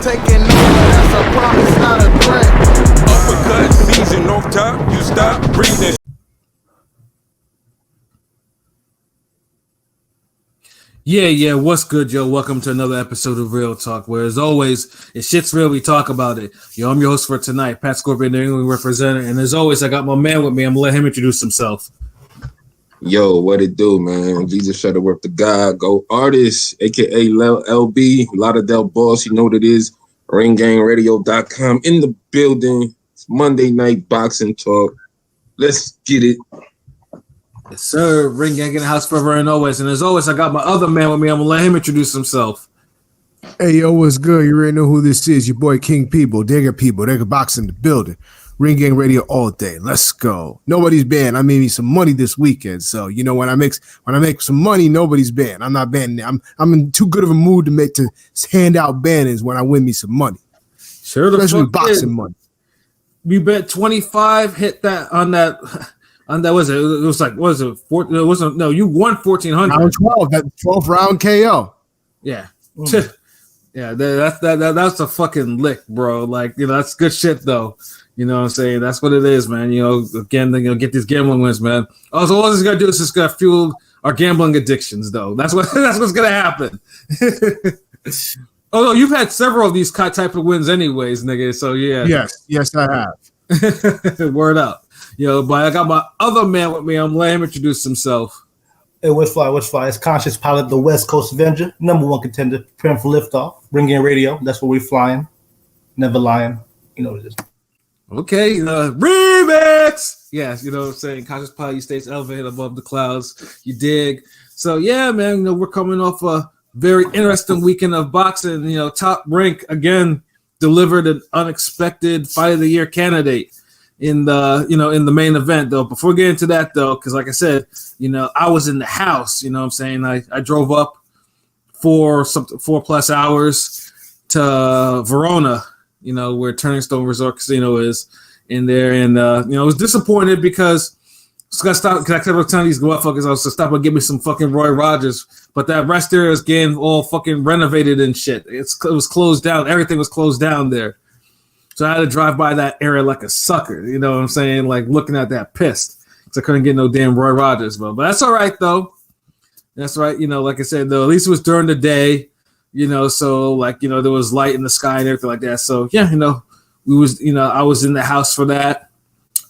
taking over, that's a promise, not a threat. Uppercut season off top, you stop breathing. Yeah, what's good, yo? Welcome to another episode of Real Talk, where as always, if shit's real, we talk about it. Yo, I'm your host for tonight, Pat Scorpion, New England representative, and as always, I got my man with me. I'm gonna let him introduce himself. Yo, what it do, man? Jesus Shutterworth, the God, go artist, aka LB, Lauderdale Boss, you know what it is, ringgangradio.com in the building. It's Monday night boxing talk. Let's get it. Yes, sir. Ring Gang in the house forever and always. And as always, I got my other man with me. I'm gonna let him introduce himself. Hey, yo, what's good? You already know who this is. Your boy King People, Digger Box in the building. Ring Gang Radio all day. Let's go. Nobody's banned. I made me some money this weekend. So, you know, when I make some money, nobody's banned. I'm not banned. I'm in too good of a mood to hand out banners when I win me some money. Sure, especially boxing money. You bet 25, hit that on that. And that was it. It was like, what was it? It wasn't. No, you won 1,400. Round 12. That 12th round KO. Yeah, yeah. That's a fucking lick, bro. Like, you know, that's good shit, though. You know what I'm saying? That's what it is, man. You know, again, get these gambling wins, man. Also, all this is gonna do is just gonna fuel our gambling addictions, though. That's what's gonna happen. Although you've had several of these type of wins, anyways, nigga. So yeah. Yes, I have. Word up. Yo, but I got my other man with me. I'm letting him introduce himself. Hey, what's fly? It's Conscious Pilot, the West Coast Avenger, number one contender, preparing for liftoff. Ring in radio. That's where we flying. Never lying. You know what it is. Okay, remix. Yes, you know what I'm saying. Conscious Pilot, you stays elevated above the clouds. You dig? So yeah, man. You know we're coming off a very interesting weekend of boxing. You know, Top Rank again delivered an unexpected Fight of the Year candidate in the main event, though. Before we get into that, though, because like I said, you know, I was in the house, you know what I'm saying? I drove up for 4+ hours to Verona, you know, where Turning Stone Resort Casino is in there. And, you know, I was disappointed because I was going to stop, because I kept telling these motherfuckers I was to stop and give me some fucking Roy Rogers, but that rest area is getting all fucking renovated and shit. It was closed down. Everything was closed down there. So I had to drive by that area like a sucker, you know what I'm saying? Like looking at that pissed because I couldn't get no damn Roy Rogers, but that's all right though. That's right, you know. Like I said, though, at least it was during the day, you know. So like, you know, there was light in the sky and everything like that. So yeah, you know, I was in the house for that.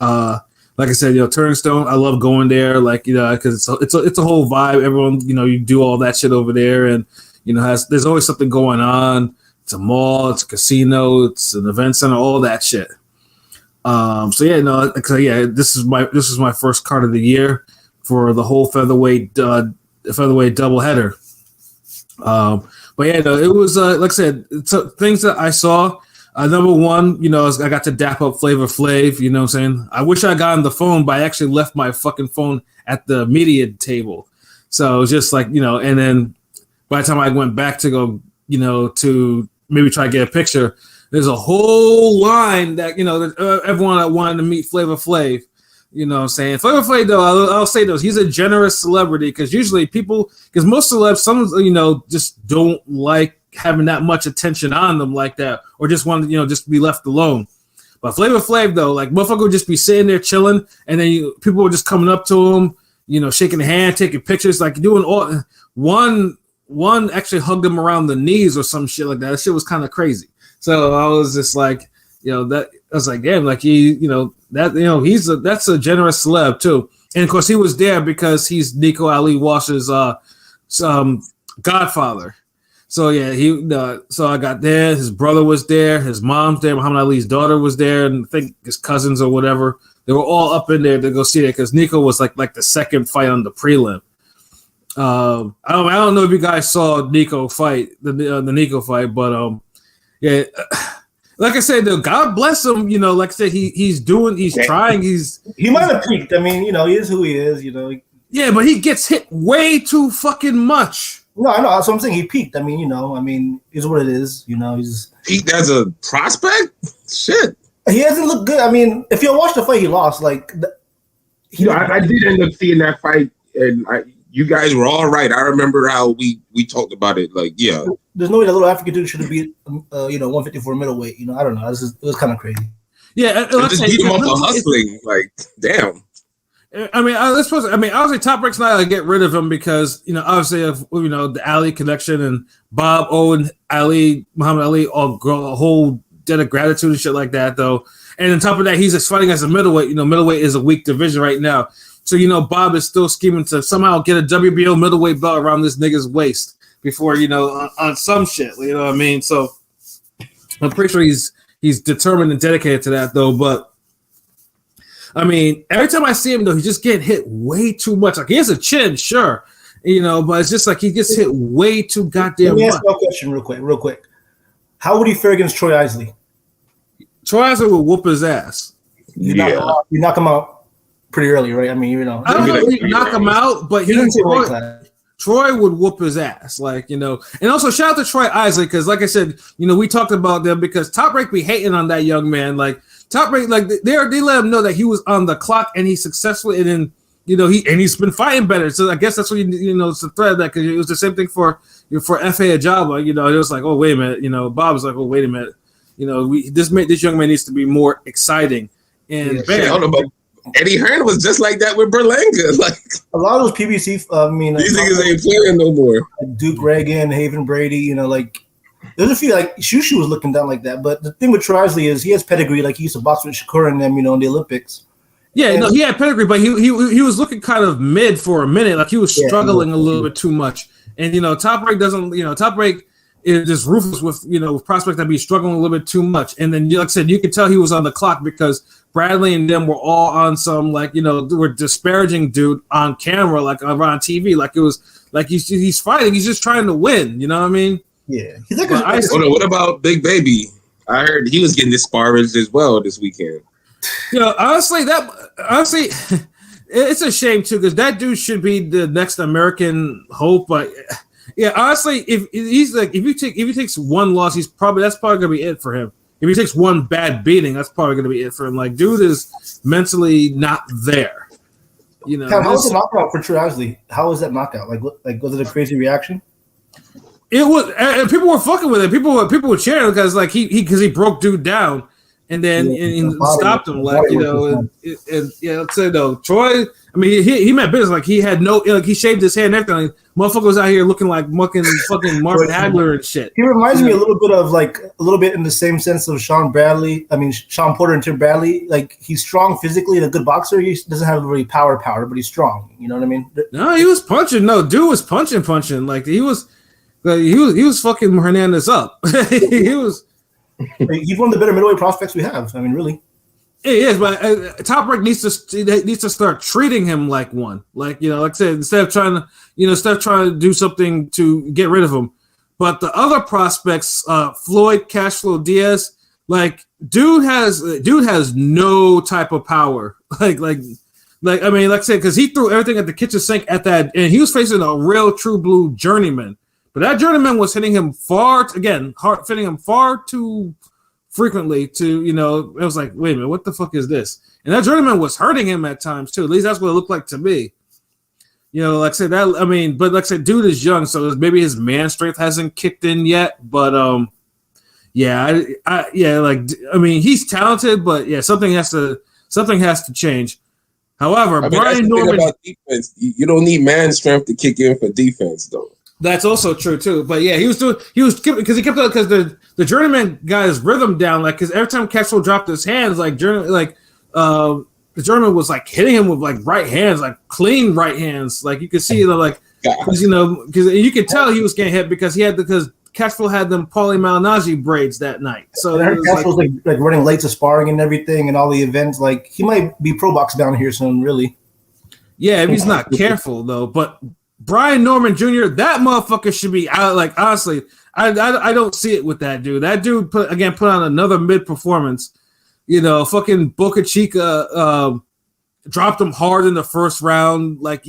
Like I said, you know, Turnstone, I love going there, like, you know, because it's a whole vibe. Everyone, you know, you do all that shit over there, and you know, there's always something going on. It's a mall, it's a casino, it's an event center, all that shit. So yeah, no, this is my first card of the year for the whole featherweight doubleheader. But yeah, no, it was like I said, things that I saw. Number one, you know, I got to dap up Flavor Flav. You know what I'm saying? I wish I got on the phone, but I actually left my fucking phone at the media table. So it was just like, you know, and then by the time I went back to go, you know, to maybe try to get a picture, there's a whole line that, you know, everyone that wanted to meet Flavor Flav, you know what I'm saying? Flavor Flav, though, I'll say this, he's a generous celebrity, because usually because most celebs, some, you know, just don't like having that much attention on them like that, or just want to, you know, just be left alone. But Flavor Flav, though, like, motherfucker would just be sitting there chilling, and then people were just coming up to him, you know, shaking the hand, taking pictures, like doing all one actually hugged him around the knees or some shit like that. That shit was kind of crazy. So I was just like, you know, that I was like, damn, like he, you know, that, you know, that's a generous celeb too. And of course he was there because he's Nico Ali Walsh's godfather. So yeah, so I got there. His brother was there. His mom's there. Muhammad Ali's daughter was there, and I think his cousins or whatever. They were all up in there to go see it because Nico was like the second fight on the prelim. I don't know if you guys saw Nico fight the Nico fight, but yeah, like I said, though, God bless him. You know, like I said, he's trying. He might have peaked. I mean, you know, he is who he is. You know. Yeah, but he gets hit way too fucking much. No, I know. That's what I'm saying. He peaked. I mean, you know, is what it is. You know, he's peaked as a prospect. Shit, he hasn't looked good. I mean, if you watch the fight, he lost. Like, I did end up seeing that fight, and you guys were all right. I remember how we talked about it. Like, yeah, there's no way that little African dude should have beat 154 middleweight. I don't know. It was kind of crazy. Yeah, and just beat him off of hustling. Like, damn. I mean, obviously, Top Rank's not gonna get rid of him because obviously, of the Ali connection and Bob, Owen, Ali, Muhammad Ali, all grow a whole debt of gratitude and shit like that, though. And on top of that, he's just fighting as a middleweight. Middleweight is a weak division right now. So, Bob is still scheming to somehow get a WBO middleweight belt around this nigga's waist before, on some shit. You know what I mean? So, I'm pretty sure he's determined and dedicated to that, though. But, I mean, every time I see him, though, he's just getting hit way too much. Like, he has a chin, sure, but it's just like he gets hit way too goddamn much. Let me ask you a question real quick. How would he fare against Troy Isley? Troy Isley will whoop his ass. You knock him out pretty early, right? I mean, I don't know if he knock him out, but Troy would whoop his ass, And also shout out to Troy Isley because, like I said, we talked about them because Top Rank be hating on that young man. Like Top Rank, like they let him know that he was on the clock and he successfully, and then he's been fighting better. So I guess that's what it's the thread that because it was the same thing for F.A. Ajaba. It was like, oh wait a minute, Bob was like, oh wait a minute. This young man needs to be more exciting. And bam. Eddie Hearn was just like that with Berlanga. Like a lot of those PBC, these niggas ain't playing no more. Like Duke Reagan, Haven Brady, there's a few like Shushu was looking down like that. But the thing with Troy Isley is he has pedigree. Like he used to box with Shakur and them, in the Olympics. Yeah, he had pedigree, but he was looking kind of mid for a minute. Like he was struggling a little bit too much. And Top Rank doesn't. Top Rank is just ruthless with prospects that be struggling a little bit too much. And then, like I said, you could tell he was on the clock because Bradley and them were all on some were disparaging dude on camera, like around TV, like it was like he's fighting, he's just trying to win. You know what I mean? Yeah. He's like what about Big Baby? I heard he was getting disparaged as well this weekend. Honestly, it's a shame too because that dude should be the next American hope, but. Yeah, honestly, if he takes one loss, that's probably gonna be it for him. If he takes one bad beating, that's probably gonna be it for him. Like, dude is mentally not there. How was the knockout for Troy Isley? How was that knockout? Like was it a crazy reaction? It was, and people were fucking with it. People were cheering because he broke dude down and then stopped him. Let's say though, Troy. I mean, he meant business. Like he had he shaved his head and everything. Like, motherfucker was out here looking like fucking Marvin Hagler and shit. He reminds me a little bit in the same sense of Sean Bradley. I mean, Sean Porter and Tim Bradley. Like he's strong physically and a good boxer. He doesn't have really power, but he's strong. You know what I mean? No, he was punching. No, dude was punching. Like he was fucking Hernandez up. He was. He's one of the better middleweight prospects we have. I mean, really. It is, but Top Rank needs to start treating him like one. Like I said, instead of trying to do something to get rid of him. But the other prospects, Floyd, Cashflow, Diaz, like dude has no type of power. Like I mean, like I said, because he threw everything at the kitchen sink at that, and he was facing a real true blue journeyman. But that journeyman was hitting him far too frequently to, it was like, wait a minute, what the fuck is this? And that journeyman was hurting him at times too. At least that's what it looked like to me. Like I said, but like I said, dude is young, so maybe his man strength hasn't kicked in yet. But he's talented, but something has to change. However, Brian Norman, about defense, you don't need man strength to kick in for defense, though. That's also true too. But yeah, because the journeyman got his rhythm down. Like, because every time Cashflow dropped his hands, the journeyman was like hitting him with like right hands, like clean right hands. Like you could see, because you could tell he was getting hit because Cashflow had them Paulie Malignaggi braids that night. So Cashflow's like running late to sparring and everything and all the events. Like he might be pro box down here soon, really. Yeah, if he's not careful though, but. Brian Norman Jr., that motherfucker should be out. Like, honestly, I don't see it with that dude. That dude put on another mid performance. Fucking Boca Chica dropped him hard in the first round. Like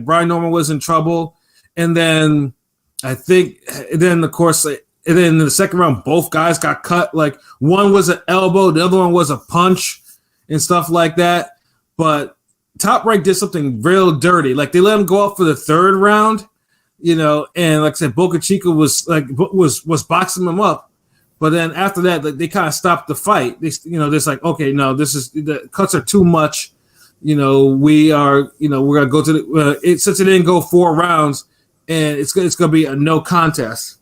Brian Norman was in trouble, and then of course, and then in the second round, both guys got cut. Like one was an elbow, the other one was a punch, and stuff like that. But Top Rank did something real dirty. Like they let him go up for the third round. and like I said, Boca Chica was boxing him up, but then after that, like, they kind of stopped the fight. They, just like, okay, no, the cuts are too much. We are, we're gonna go to the since it didn't go 4 rounds, and it's gonna be a no contest,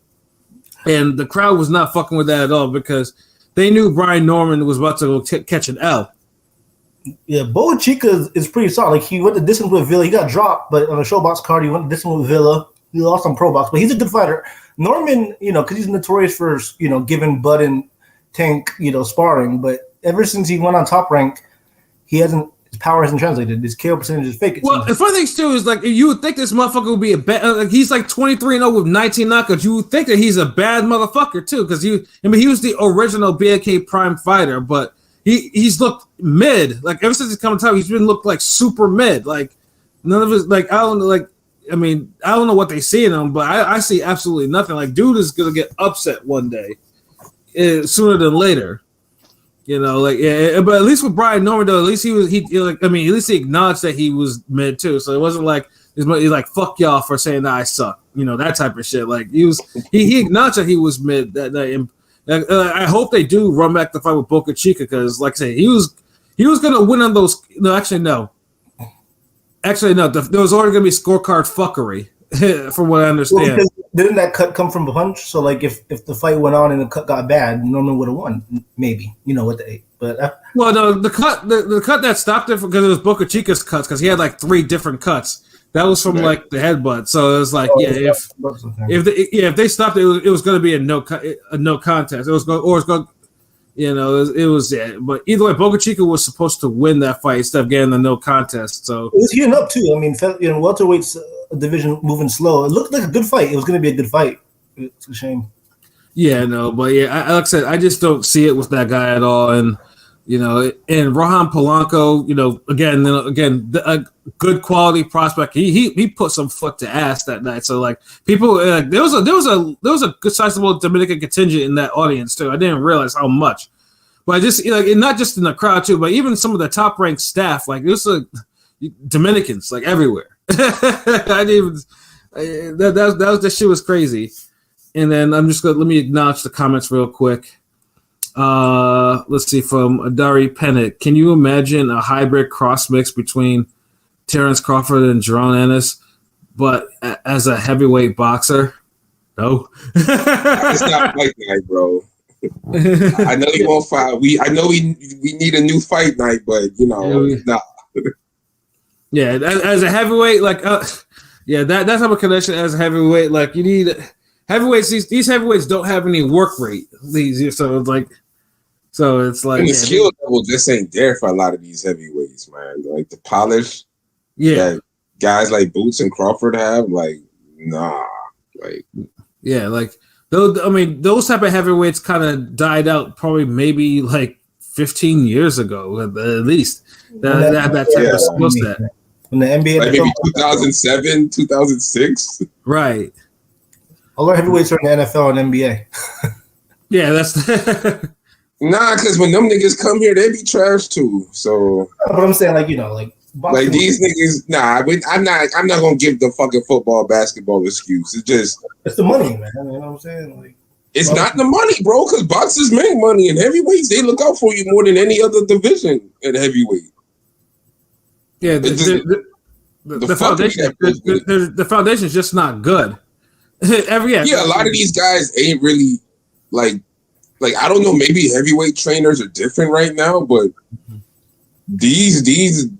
and the crowd was not fucking with that at all because they knew Brian Norman was about to go catch an L. Yeah, Boa Chica is pretty solid. Like, he went to distance with Villa. He got dropped, but on a showbox card, he went to distance with Villa. He lost on Pro Box, but he's a good fighter. Norman, because he's notorious for, giving Bud and Tank, sparring. But ever since he went on Top Rank, his power hasn't translated. His KO percentage is fake. Well, the funny thing too is, like, you would think this motherfucker would be a bad. Like, he's like 23-0 with 19 knockouts. You would think that he's a bad motherfucker too, because he was the original BNK Prime fighter, but he's looked mid. Like, ever since he's come to time, he's been looked like super mid. Like, none of his, like, I don't know, like, I mean, I don't know what they see in him, but I see absolutely nothing. Like, dude is gonna get upset one day, sooner than later. But at least with Brian Norman, though, at least at least he acknowledged that he was mid too. So it wasn't like he's like, fuck y'all for saying that I suck, that type of shit. Like, he acknowledged that he was mid that night. And I hope they do run back the fight with Boca Chica, because, like I said, he was gonna win on those. No, actually no. There was already gonna be scorecard fuckery, from what I understand. Well, didn't that cut come from a punch? So, like, if the fight went on and the cut got bad, Norman would have won, maybe. What they. But well, no, the cut that stopped it because it was Boca Chica's cuts, because he had like 3 different cuts. That was from like the headbutt. So it was like, if they stopped it, it was going to be a no contest. It was going. It was but either way, Boca Chica was supposed to win that fight instead of getting the no contest. So it was heating up too. I mean, welterweight's division moving slow. It looked like a good fight. It was going to be a good fight. It's a shame. Yeah, no, but yeah, like I said, I just don't see it with that guy at all. And and Rohan Polanco, again, a good quality prospect. He put some foot to ass that night. So, like, people, there was a good sizable Dominican contingent in that audience too. I didn't realize how much, but I just not just in the crowd too, but even some of the top ranked staff. Like, there's Dominicans like everywhere. I didn't even that shit was crazy. And then let me acknowledge the comments real quick. Let's see, from Adari Pennant. Can you imagine a hybrid cross mix between Terrence Crawford and Jerome Ennis, but as a heavyweight boxer? No. It's not like that, bro. I know you won't fight. I know we need a new fight night, but nah. Yeah, as a heavyweight, like that type of connection as a heavyweight, like, you need heavyweights. These heavyweights don't have any work rate. So it's like, and the skill level just ain't there for a lot of these heavyweights, man. Like, the polish, that guys like Boots and Crawford have, like, nah, like, yeah, like those type of heavyweights kind of died out probably maybe like 15 years ago at least. That type of skill set. In the NBA, like maybe 2007, 2006, right? All our heavyweights are in the NFL and NBA. Yeah, that's. Nah, because when them niggas come here, they be trash too. So, but I'm saying, like these niggas. Nah, I'm not gonna give the fucking football, basketball excuse. It's the money, man. You know what I'm saying? Like, it's not the money, bro. Because boxers make money, and heavyweights, they look out for you more than any other division at heavyweight. Yeah, the foundation is just not good. A lot of these guys ain't really like I don't know, maybe heavyweight trainers are different right now, but these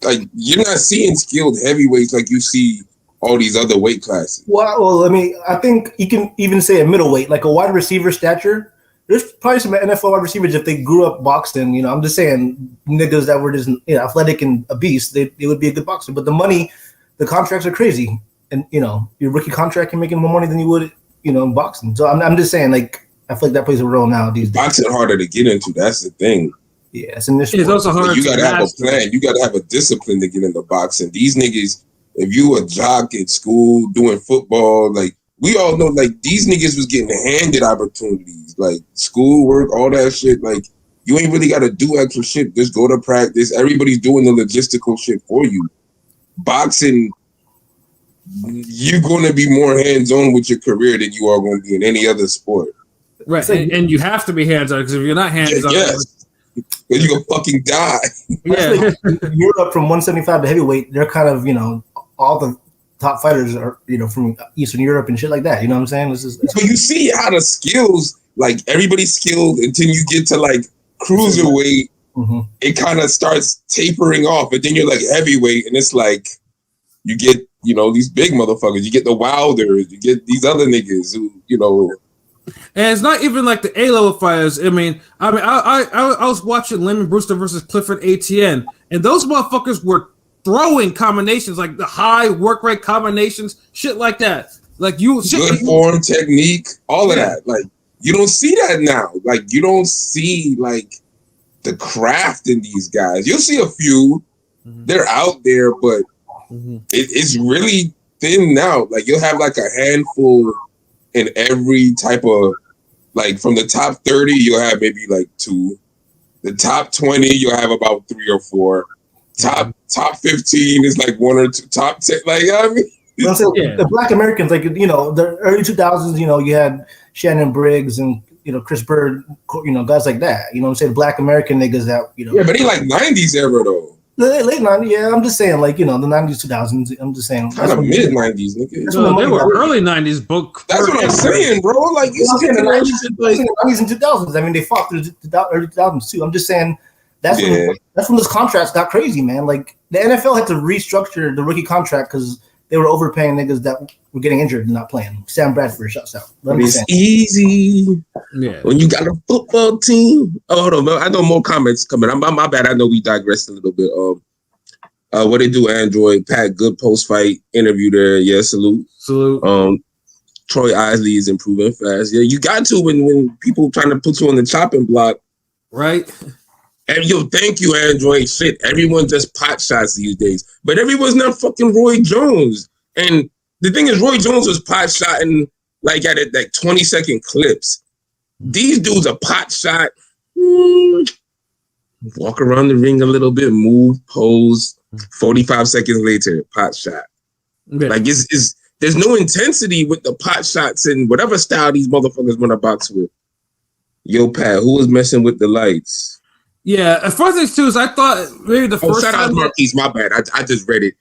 like, you're not seeing skilled heavyweights like you see all these other weight classes. Well, I think you can even say a middleweight, like a wide receiver stature. There's probably some NFL wide receivers, if they grew up boxing, I'm just saying, niggas that were just athletic and a beast, they would be a good boxer. But the money, the contracts are crazy. And, your rookie contract can make more money than you would, in boxing. So I'm just saying, like, I feel like that plays a role now these days. Boxing harder to get into. That's the thing. Yeah, it's an issue. It's also hard. You got to have a plan. You got to have a discipline to get into boxing. These niggas, if you a jock at school doing football, like, we all know, like, these niggas was getting handed opportunities, like school work, all that shit. Like, you ain't really got to do extra shit. Just go to practice. Everybody's doing the logistical shit for you. Boxing, you're going to be more hands-on with your career than you are going to be in any other sport. Right, and you have to be hands-on because if you're not hands-on, yes, because you're gonna fucking die. Yeah, Europe from 175 to heavyweight, they're kind of all the top fighters are from Eastern Europe and shit like that. You know what I'm saying? But you see how the skills, like everybody's skilled until you get to like cruiserweight, it kind of starts tapering off, but then you're like heavyweight, and it's like you get these big motherfuckers, you get the Wilders, you get these other niggas who and it's not even like the A-level fighters. I was watching Lemon Brewster versus Clifford ATN, and those motherfuckers were throwing combinations, like the high work rate combinations, shit like that. Like good form, technique, all of that. Like you don't see that now. Like you don't see like the craft in these guys. You'll see a few, they're out there, but it's really thin now. Like you'll have like a handful in every type of, like from the top 30, you'll have maybe like 2. The top 20, you'll have about 3 or 4. Top 15 is like 1 or 2. Top 10, like I mean, the Black Americans, like the early 2000s, you had Shannon Briggs and Chris Bird, guys like that. You know what I'm saying? Black American niggas that Yeah, but he like 90s era though. Late 90s, yeah. I'm just saying, like the 90s, 2000s. I'm just saying, kind of mid 90s, nigga. No, they were early 90s. Book. That's what I'm saying, bro. Like you see the 90s and 2000s. I mean, they fought through the early 2000s too. I'm just saying that's when those contracts got crazy, man. Like the NFL had to restructure the rookie contract because they were overpaying niggas that were getting injured and not playing. Sam Bradford shuts out. It's easy when you got a football team. Oh, hold on, I know more comments coming. My bad. I know we digressed a little bit. What they do, Android? Pat, good post-fight interview there. Yeah, salute. Troy Isley is improving fast. Yeah, you got to when people trying to put you on the chopping block, right? And thank you, Android. Shit, everyone just pot shots these days, but everyone's not fucking Roy Jones. And the thing is, Roy Jones was pot shotting like at like 20-second clips. These dudes are pot shot. Walk around the ring a little bit, move, pose. 45 seconds later, pot shot. Yeah. Like there's no intensity with the pot shots and whatever style these motherfuckers want to box with. Yo, Pat, who was messing with the lights? Yeah, at first things too is I thought maybe the first shout out Marquise, my bad. I just read it.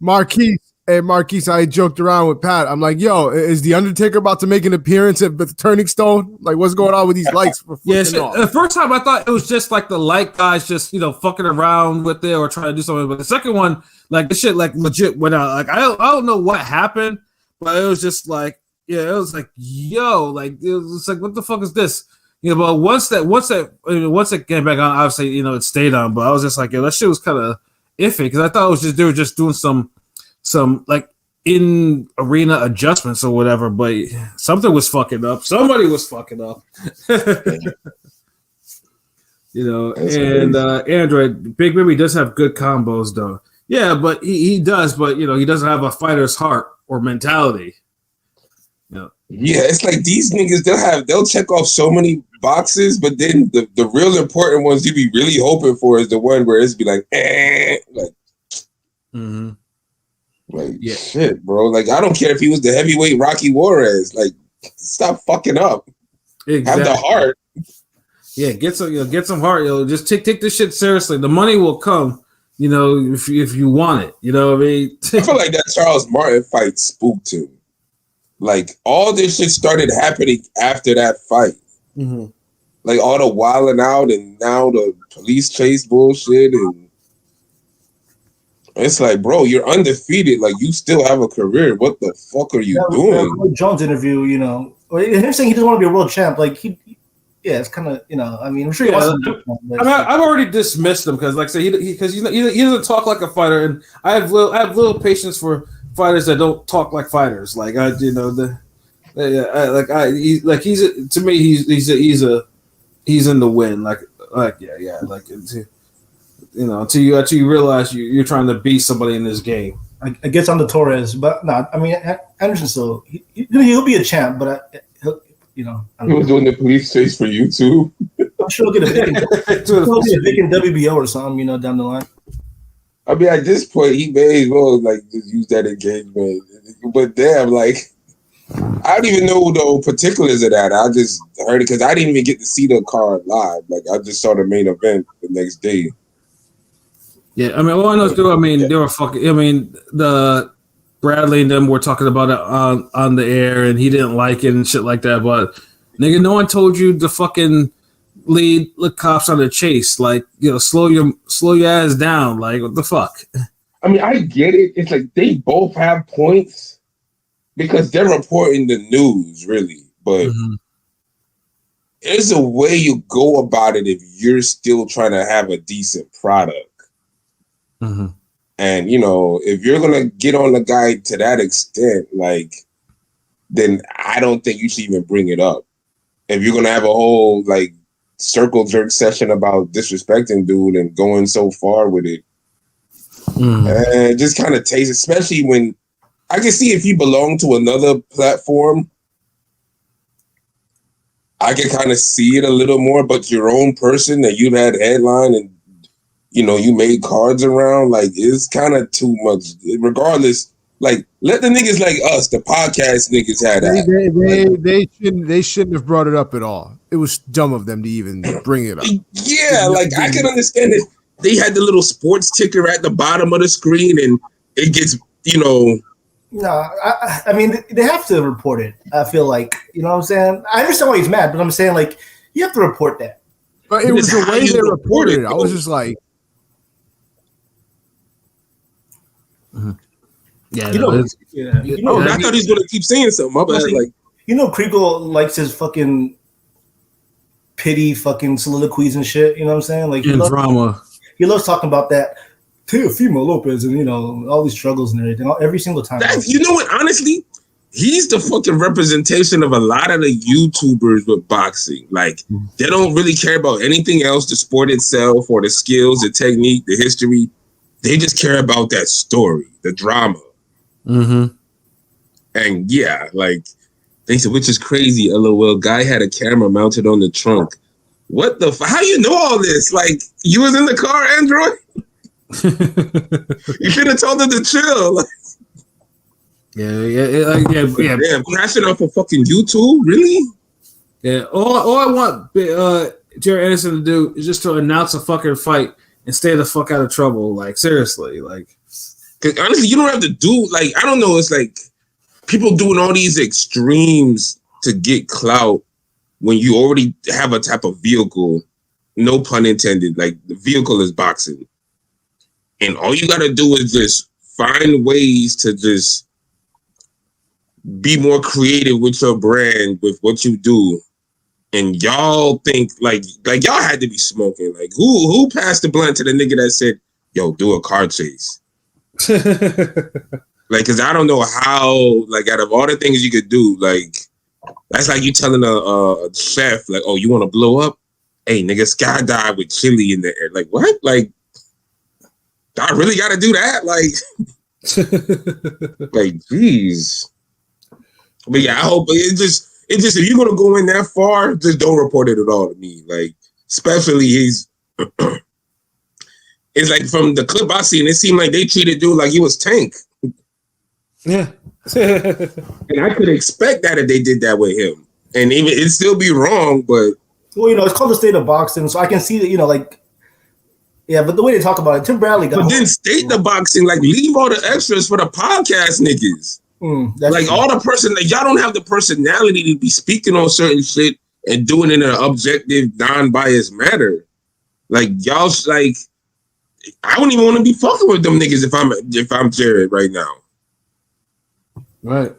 Marquise, I joked around with Pat. I'm like, yo, is the Undertaker about to make an appearance at the Turning Stone? Like, what's going on with these lights? The first time I thought it was just like the light guys just fucking around with it or trying to do something. But the second one, like the shit like legit went out. Like I don't know what happened, but it was just like it was like like it was like what the fuck is this? But once it came back on, obviously, it stayed on. But I was just like, that shit was kind of iffy because I thought it was they were just doing some like in arena adjustments or whatever. But something was fucking up. Somebody was fucking up. Android Big Baby does have good combos though. Yeah, but he does. But he doesn't have a fighter's heart or mentality. Yeah, it's like these niggas, they'll check off so many boxes, but then the real important ones you be really hoping for is the one where it's be like, shit, bro. Like, I don't care if he was the heavyweight Rocky Juarez. Like, stop fucking up. Exactly. Have the heart. Yeah, get some heart, Just take this shit seriously. The money will come, if you want it. You know what I mean? I feel like that Charles Martin fight spooked him. Like, all this shit started happening after that fight. Mm-hmm. Like, all the wilding out and now the police chase bullshit. And it's like, bro, you're undefeated. Like, you still have a career. What the fuck are you doing? Roy Jones interview, him saying he doesn't want to be a world champ. Like, it's kind of, I mean, I'm sure he wants to. I've already dismissed him because, like I say, he doesn't talk like a fighter. And I have little patience for fighters that don't talk like fighters. Like he's to me he's in the win. Until you realize you're trying to beat somebody in this game. I guess on the Torres, but no, I mean Anderson still he'll be a champ, but he was doing the police chase for you too. I'm sure he'll get a Vic in WBO or something, down the line. I mean, at this point, he may as well like just use that engagement. But damn, like, I don't even know the particulars of that. I just heard it because I didn't even get to see the card live. Like, I just saw the main event the next day. Yeah, I mean, all I know is, they were fucking. I mean, the Bradley and them were talking about it on the air, and he didn't like it and shit like that. But nigga, no one told you to fucking lead the cops on the chase. Like, slow your ass down. Like, what the fuck? I mean, I get it. It's like they both have points because they're reporting the news, really. But there's a way you go about it if you're still trying to have a decent product. And, if you're going to get on the guy to that extent, like, then I don't think you should even bring it up. If you're going to have a whole, like, circle jerk session about disrespecting dude and going so far with it, it just kind of tastes, especially when I can see if you belong to another platform, I can kind of see it a little more, but your own person that you've had headline and you made cards around, like, it's kind of too much. Regardless, like, let the niggas like us, the podcast niggas, had that. They shouldn't have brought it up at all. It was dumb of them to even bring it up. Yeah, like, I can understand it. They had the little sports ticker at the bottom of the screen, and it gets, No, I mean, they have to report it. I feel like, you know what I'm saying? I understand why he's mad, but I'm saying, like, you have to report that. But it was the way they reported it. I was just like, yeah, I thought he was going to keep saying something. My bad. Like, Kriegel likes his fucking pity fucking soliloquies and shit. You know what I'm saying? Like, drama. He loves talking about that. Teofimo Lopez and, all these struggles and everything, every single time. You know what? Honestly, he's the fucking representation of a lot of the YouTubers with boxing. Like, they don't really care about anything else, the sport itself or the skills, the technique, the history. They just care about that story, the drama. And yeah, like, they said, which is crazy. LOL, guy had a camera mounted on the trunk. What the how you know all this? Like, you was in the car, Android? You should have told them to chill. Yeah. Damn, crashing off of fucking YouTube? Really? Yeah. All I want Jerry Anderson to do is just to announce a fucking fight and stay the fuck out of trouble. Like, seriously, like. Because honestly, you don't have to do, like, I don't know. It's like people doing all these extremes to get clout when you already have a type of vehicle. No pun intended. Like, the vehicle is boxing. And all you got to do is just find ways to just be more creative with your brand, with what you do. And y'all think like y'all had to be smoking. Like, who passed the blunt to the nigga that said, yo, do a car chase? Like, cause I don't know how, like, out of all the things you could do, like, that's like you telling a chef, like, oh, you want to blow up? Hey, nigga, skydive with chili in the air. Like, what? Like, I really got to do that? Like, like, geez. But yeah, I hope it just, if you're going to go in that far, just don't report it at all to me. Like, especially it's like from the clip I seen, it seemed like they treated dude like he was Tank. Yeah. And I could expect that if they did that with him. And even it'd still be wrong, but. Well, it's called the state of boxing, so I can see that, like, yeah, but the way they talk about it, Tim Bradley got. But then state the boxing, like, leave all the extras for the podcast niggas. Like, true. All the person, like, y'all don't have the personality to be speaking on certain shit and doing it in an objective, non-biased manner. Like, y'all, like, I wouldn't even want to be fucking with them niggas if I'm Jared right now. Right.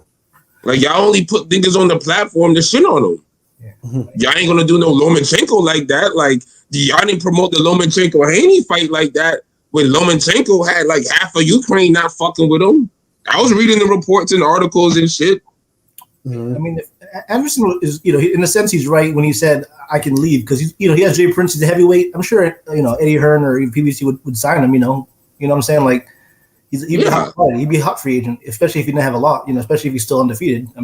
Like, y'all only put niggas on the platform to shit on them. Yeah. Y'all ain't gonna do no Lomachenko like that. Like, y'all didn't promote the Lomachenko-Haney fight like that when Lomachenko had like half of Ukraine not fucking with him. I was reading the reports and articles and shit. I mean, Anderson is, in a sense, he's right when he said I can leave because he has Jay Prince, he's a heavyweight. I'm sure Eddie Hearn or PBC would sign him. You know what I'm saying? Like, he'd be a hot fighter. He'd be a hot free agent, especially if he didn't have a lot. Especially if he's still undefeated. So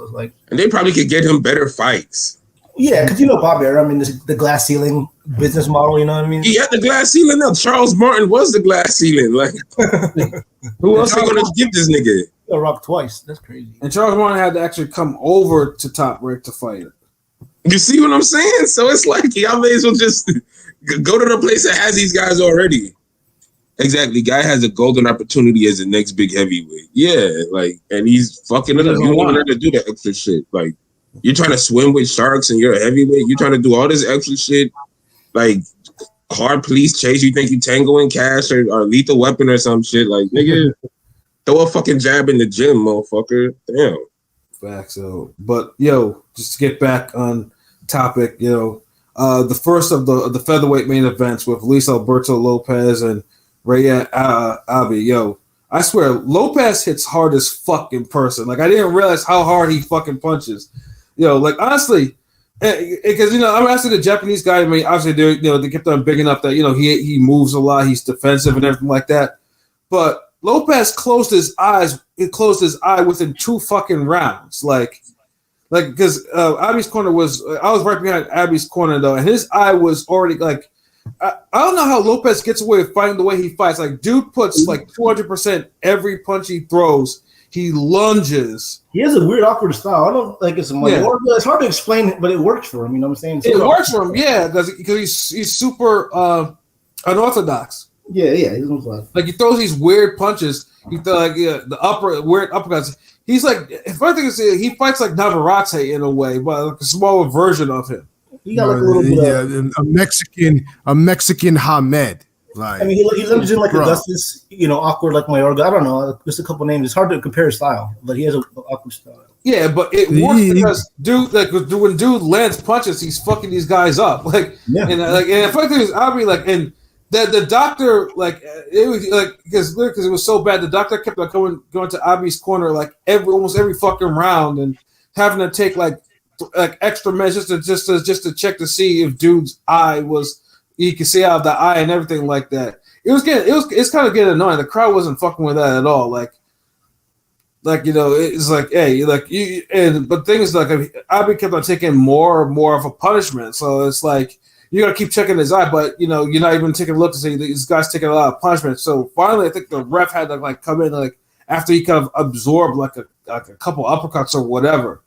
it's like, and they probably could get him better fights. Yeah, because Bob Arum, I mean, the glass ceiling business model. You know what I mean? He had the glass ceiling up. Charles Martin was the glass ceiling. Like, who else are going to give this nigga? Got rocked twice. That's crazy. And Charles Martin had to actually come over to Top Rank to fight it. You see what I'm saying? So it's like y'all may as well just go to the place that has these guys already. Exactly. Guy has a golden opportunity as the next big heavyweight. Yeah, like, and he's fucking it up. You don't even have to do that extra shit. Like, you're trying to swim with sharks and you're a heavyweight. You're trying to do all this extra shit. Like, hard police chase. You think you Tango and Cash or Lethal Weapon or some shit. Like, nigga, throw a fucking jab in the gym, motherfucker. Damn. Facts. So, but yo, just to get back on topic, the first of the featherweight main events with Luis Alberto Lopez and Reiya Abe, yo, I swear Lopez hits hard as fuck in person. Like, I didn't realize how hard he fucking punches. Like, honestly, because I'm asking the Japanese guy. I mean, obviously they kept on bigging up that he moves a lot, he's defensive and everything like that. But Lopez closed his eyes. He closed his eye within 2 fucking rounds. Like because Abe's corner was. I was right behind Abe's corner though, and his eye was already like. I don't know how Lopez gets away with fighting the way he fights. Like, dude puts like 200% every punch he throws. He lunges. He has a weird, awkward style. I don't like it's it's hard to explain, but it works for him. You know what I'm saying? It works for him, yeah, because he's super unorthodox. Yeah, he's like he throws these weird punches. He throws the weird uppercuts. He's like, if I think he fights like Navarrete in a way, but like a smaller version of him. He got like a little bit a Mexican Hamed. Like, I mean, he lunges in like Augustus, awkward like Mayorga. I don't know, just a couple names. It's hard to compare his style, but he has an awkward style. Yeah, but it works because when dude lands punches, he's fucking these guys up. Like, and the funny thing is, I'll be like, and the doctor it was like because it was so bad, the doctor kept on going to Abe's corner like almost every fucking round and having to take like extra measures just to check to see if dude's eye was. You can see out of the eye and everything like that. It's kind of getting annoying. The crowd wasn't fucking with that at all. It's like, hey, like you. And but the thing is, like, Abe kept on taking more and more of a punishment. So it's like you gotta keep checking his eye, but you're not even taking a look to see these guys taking a lot of punishment. So finally, I think the ref had to like come in like after he kind of absorbed like a couple uppercuts or whatever.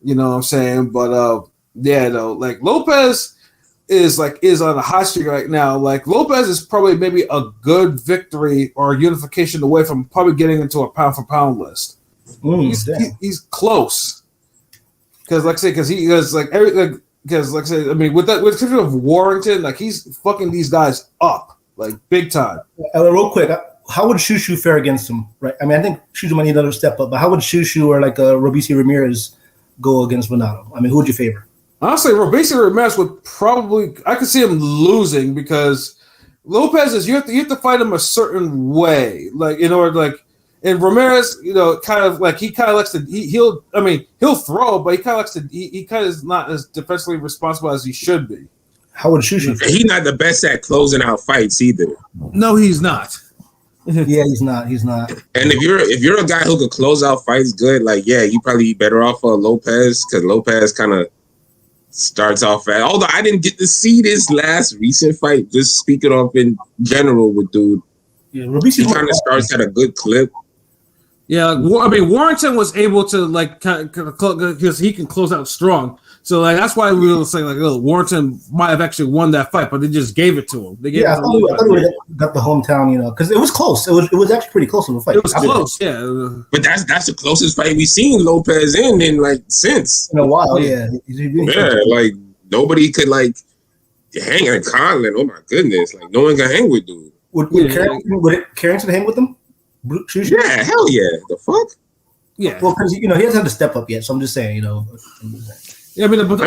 You know what I'm saying? But like Lopez. Is on a hot streak right now. Like Lopez is probably maybe a good victory or unification away from probably getting into a pound for pound list. He's close because, like I say, because I mean, with the exception of Warrington, like he's fucking these guys up like big time. Real quick, how would Shushu fare against him? Right? I mean, I think Shushu might need another step up, but how would Shushu or like Robeisy Ramirez go against Venado? I mean, who would you favor? Honestly, Robeisy Ramirez would probably. I could see him losing because Lopez is you have to fight him a certain way, like in order and Ramirez, kind of like he kind of likes to he'll throw, but he kind of likes to he kind of is not as defensively responsible as he should be. How would Shushu? He's not the best at closing out fights either. No, he's not. Yeah, he's not. And if you're a guy who could close out fights good, like you probably be better off for Lopez because Lopez kind of. Starts off at, although I didn't get to see this last recent fight, just speaking off in general with dude. Yeah, he kind of starts at a good clip. Yeah, I mean Warrington was able to because he can close out strong. So that's why we were saying Warrington might have actually won that fight, but they just gave it to him. They gave I thought we got the hometown, because it was close. It was actually pretty close in the fight. It was close, yeah. But that's the closest fight we've seen Lopez in since in a while. Yeah, like nobody could hang at Conlon. Oh my goodness, like no one can hang with dude. Would Carrington hang with them? Yeah, hell yeah. The fuck? Yeah. Well, because he hasn't had to step up yet, so I'm just saying, Yeah, I mean, I don't know if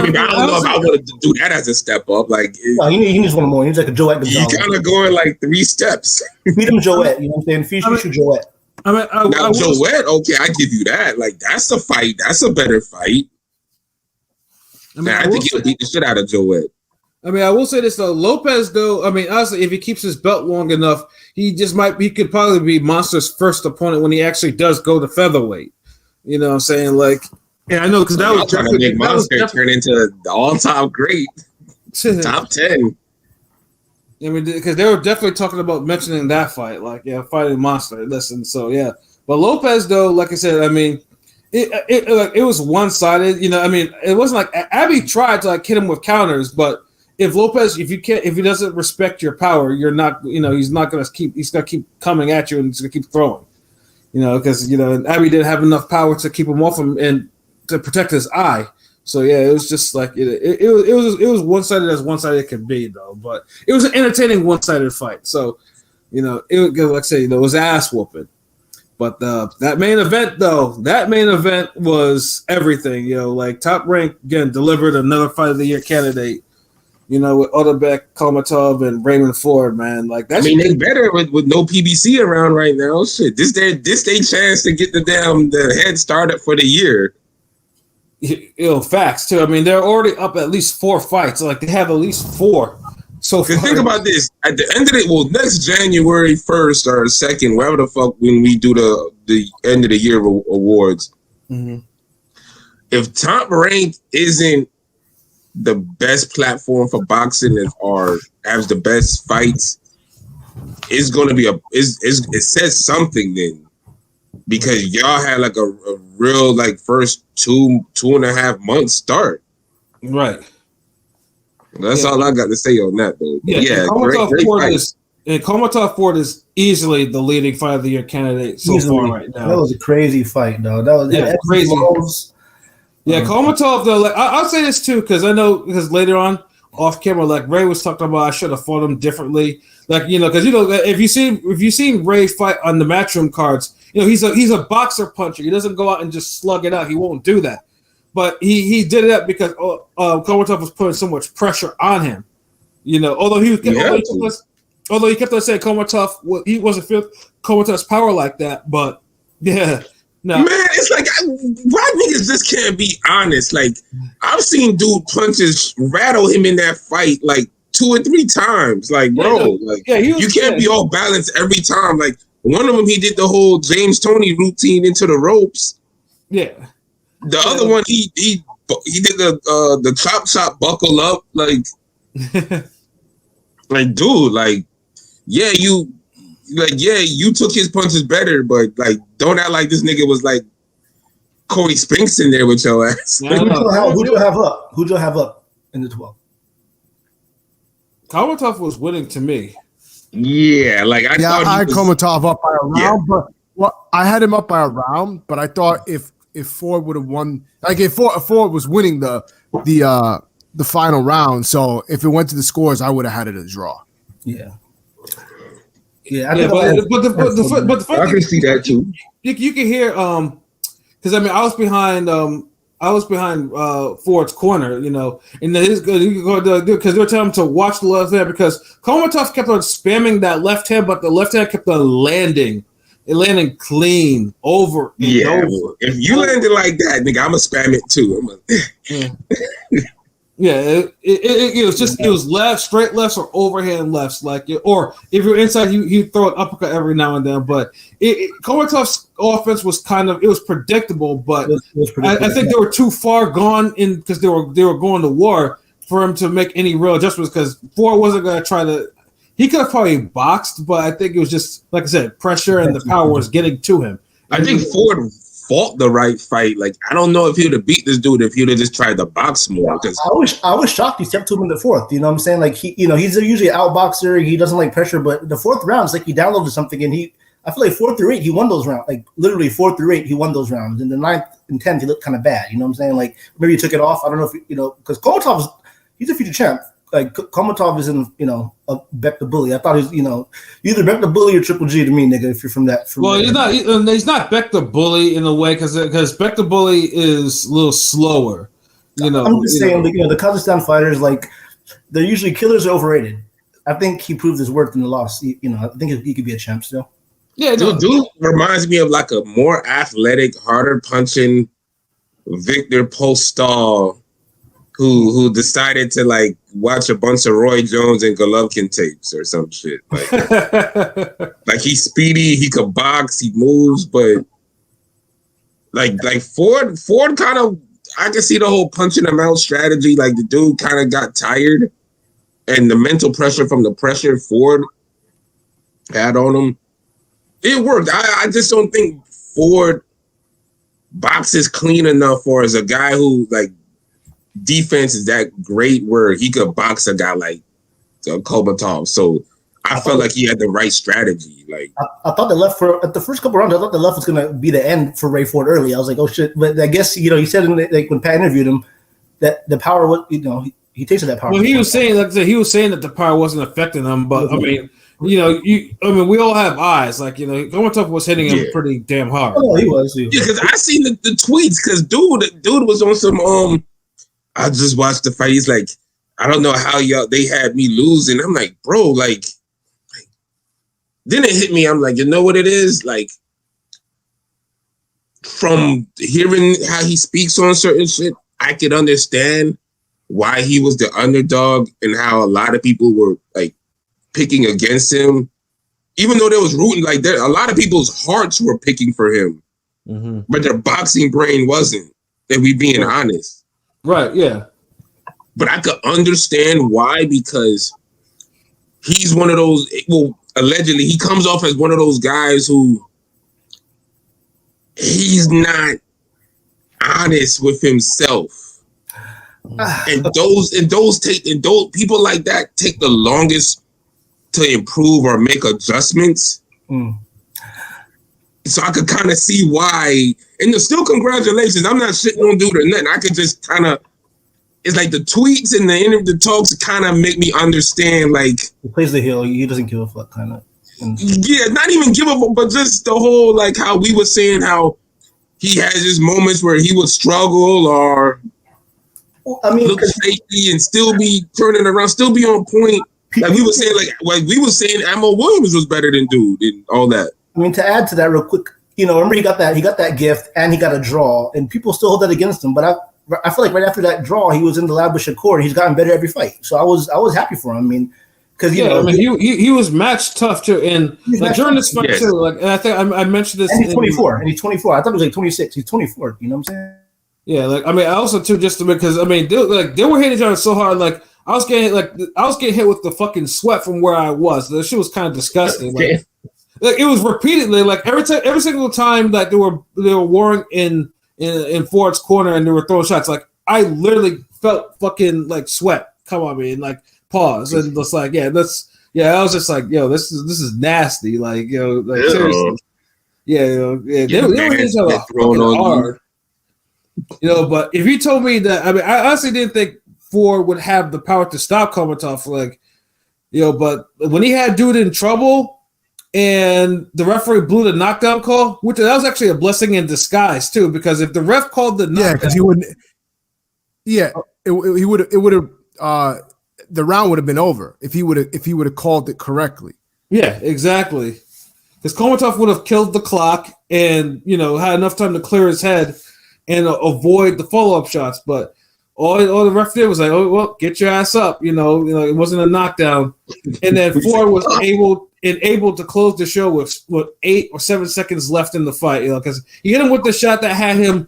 I want to do that as a step up. No, he needs one more. He needs like a Joette Gonzalez. He's kind of going 3 steps. Feed him Joette. You know what I'm saying? Feed Joette. Now Joette, okay, I give you that. That's a fight. That's a better fight. I think he'll beat the shit out of Joette. I mean, I will say this though. Lopez, though, I mean, honestly, if he keeps his belt long enough, he could probably be Monster's first opponent when he actually does go to featherweight. You know what I'm saying? I know because that was trying to make Monster turn into the all-time great, top 10. I mean, because they were definitely talking about mentioning that fight, like fighting monster. Listen, so yeah, but Lopez though, like I said, I mean, it was one sided. You know, I mean, it wasn't like Abe tried to like hit him with counters, but if he doesn't respect your power, you're not, he's not gonna keep coming at you and he's gonna keep throwing. Because Abe didn't have enough power to keep him off him and to protect his eye. So yeah, it was just like it was one sided as one sided could be though, but it was an entertaining one sided fight. So it like I say, it was ass whooping. But that main event was everything. Like Top Rank again delivered another Fight of the Year candidate. With Otabek Kholmatov and Raymond Ford, man. Like that's. I mean, they better with no PBC around right now. Shit, this their chance to get the head started for the year. Facts too. I mean, they're already up at least 4 fights. Like they have at least 4. So think about this: at the end of next January 1st or 2nd, wherever the fuck when we do the end of the year awards, if Top Rank isn't the best platform for boxing or has the best fights, it's going to be it says something then, because y'all had like a real like first 2.5 months start. Right. That's all I got to say on that though. Yeah, Kholmatov Ford is easily the leading Fight of the Year candidate so far right now. That was a crazy fight though. That was crazy. Yeah, Kholmatov though, like I'll say this too, because later on off camera, like Ray was talking about, I should have fought him differently. Like because if you seen Ray fight on the Matchroom cards, he's a boxer puncher. He doesn't go out and just slug it out. He won't do that. But he did that because Kholmatov was putting so much pressure on him. Although he kept on saying Kholmatov, he wasn't feeling Kholmatov's power like that. But yeah. No. Man, it's like, why niggas just can't be honest? Like, I've seen dude punches rattle him in that fight like 2 or 3 times. Like, bro, you can't be all balanced every time. Like, one of them, he did the whole James Toney routine into the ropes. Yeah. The other one, he did the chop buckle up. Like, like, dude, like, you took his punches better, but like, don't act like this nigga was like Corey Spinks in there with your ass. Who'd you have up? Who'd you have up in the 12? Kholmatov was winning to me. Yeah, like I had Kholmatov up by a round, but I had him up by a round. But I thought if Ford would have won, like if Ford was winning the final round, so if it went to the scores, I would have had it a draw. Yeah. But the I can see that too. You can hear because I mean I was behind Ford's corner, and then because they were telling him to watch the left hand because Kholmatov kept on spamming that left hand, but the left hand kept on landing. It landed clean over and over. If you landed like that, nigga, I'ma spam it too. It was left, straight lefts or overhand lefts, or if you're inside, you throw an uppercut every now and then. But Kholmatov's offense was it was predictable, but I think they were too far gone in because they were going to war for him to make any real adjustments. Because Ford wasn't going to try to. He could have probably boxed, but I think it was just like I said, pressure and the power was getting to him. I think Ford fought the right fight. Like, I don't know if he would have beat this dude if he would have just tried to box more. I was shocked he stepped to him in the 4th. You know what I'm saying? Like he's usually an outboxer. He doesn't like pressure, but the 4th round is like he downloaded something and I feel like 4 through 8 he won those rounds. Like literally 4 through 8 he won those rounds. And the 9th and 10th he looked kind of bad. You know what I'm saying? Like maybe he took it off. I don't know if because Kholmatov he's a future champ. Like Kholmatov is in, a Beck the Bully. I thought he's, either Beck the Bully or Triple G to me, nigga. If you're from that, he's not Beck the Bully in a way because Beck the Bully is a little slower. I'm just saying, the Kazakhstan fighters, like they're usually killers are overrated. I think he proved his worth in the loss. I think he could be a champ still. Yeah, dude reminds me of like a more athletic, harder punching Victor Postol. Who decided to like watch a bunch of Roy Jones and Golovkin tapes or some shit. Like, like he's speedy, he could box, he moves, but like Ford kind of, I can see the whole punching him out strategy. Like the dude kind of got tired. and the mental pressure from the pressure Ford had on him, it worked. I just don't think Ford boxes clean enough for as a guy who like defense is that great where he could box a guy like Kholmatov. So I felt like he had the right strategy. Like I thought the left for at the first couple rounds, I thought the left was gonna be the end for Ray Ford early. I was like, oh shit! But I guess he said like when Pat interviewed him that the power was he tasted that power. Well, he was saying that the power wasn't affecting him, but I mean, we all have eyes. Like Kholmatov was hitting him pretty damn hard. Oh, he was. Yeah, because I seen the tweets. Because dude was on some I just watched the fight. He's like, I don't know how they had me losing. I'm like, bro, like then it hit me. I'm like, you know what it is? Like from hearing how he speaks on certain shit, I could understand why he was the underdog and how a lot of people were like picking against him, even though there was rooting. Like a lot of people's hearts were picking for him, but their boxing brain wasn't. If we being honest. Right, yeah. But I could understand why, because he's one of those, well, allegedly, he comes off as one of those guys who he's not honest with himself. And those people like that take the longest to improve or make adjustments. So I could kind of see why. And still, congratulations. I'm not shitting on dude or nothing. I could just kind of, it's like the tweets and the talks kind of make me understand. Like he plays the heel. He doesn't give a fuck, kind of. Yeah, not even give a fuck, but just the whole like how we were saying how he has his moments where he would struggle or look shaky and still be turning around, still be on point. Like we were saying, like we were saying, Ammo Williams was better than dude and all that. I mean, to add to that real quick, remember he got that gift and he got a draw, and people still hold that against him. But I feel like right after that draw, he was in the lab with Shakur. He's gotten better every fight, so I was happy for him. I mean, because he was match tough too, and like during this fight too. Like, and I think I mentioned this. And he's 24. I thought it was like 26. He's 24. You know what I'm saying? Yeah, like I mean, I also too just because I mean, they were hitting each other so hard. Like I was getting hit with the fucking sweat from where I was. The shit was kind of disgusting. Like it was repeatedly, like every single time that they were warring in Ford's corner and they were throwing shots. Like I literally felt fucking like sweat come on me and like pause and just like I was just like this is nasty. Like seriously, they were hitting each other fucking hard. But if you told me that, I mean, I honestly didn't think Ford would have the power to stop Kholmatov. Like, but when he had dude in trouble. And the referee blew the knockdown call, which that was actually a blessing in disguise too, because if the ref called the knockdown, because he wouldn't. Yeah, he would have. It would have. The round would have been over if he would have called it correctly. Yeah, exactly. Because Kholmatov would have killed the clock and had enough time to clear his head and avoid the follow up shots. But all the ref did was like, "Oh well, get your ass up." It wasn't a knockdown, and then Ford was able to close the show with 8 or 7 seconds left in the fight, because he hit him with the shot that had him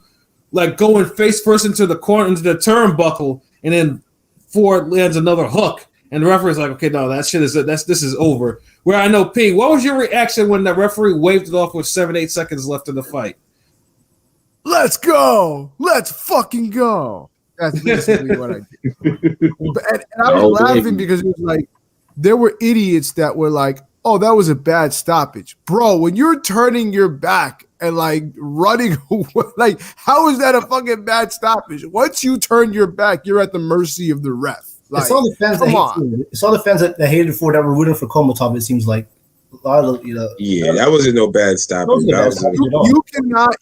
like going face first into the corner, into the turnbuckle, and then Ford lands another hook, and the referee's like, okay, no, this is over. Where I know, Ping, what was your reaction when the referee waved it off with 7-8 seconds left in the fight? Let's go, let's fucking go. That's basically what I did. And I was laughing because it was like there were idiots that were like, oh, that was a bad stoppage. Bro, when you're turning your back and like running away, like how is that a fucking bad stoppage? Once you turn your back, you're at the mercy of the ref. Like, it's all the fans that hated Ford that were rooting for Kholmatov, it seems like. A lot of that wasn't no bad stoppage.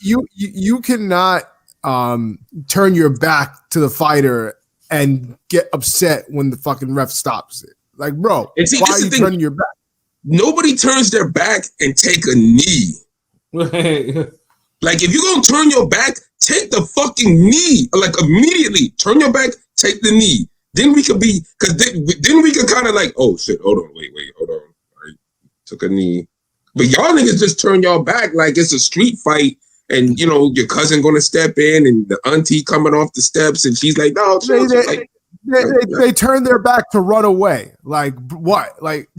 You cannot turn your back to the fighter and get upset when the fucking ref stops it. Like, bro, why are you turning your back? Nobody turns their back and take a knee. Like, if you're going to turn your back, take the fucking knee. Like, immediately, turn your back, take the knee. Then we could then we could kind of like, oh, shit, hold on, wait, hold on. All right, took a knee. But y'all niggas just turn y'all back like it's a street fight and, your cousin going to step in and the auntie coming off the steps and she's like, no, like, they turn their back to run away. Like what? Like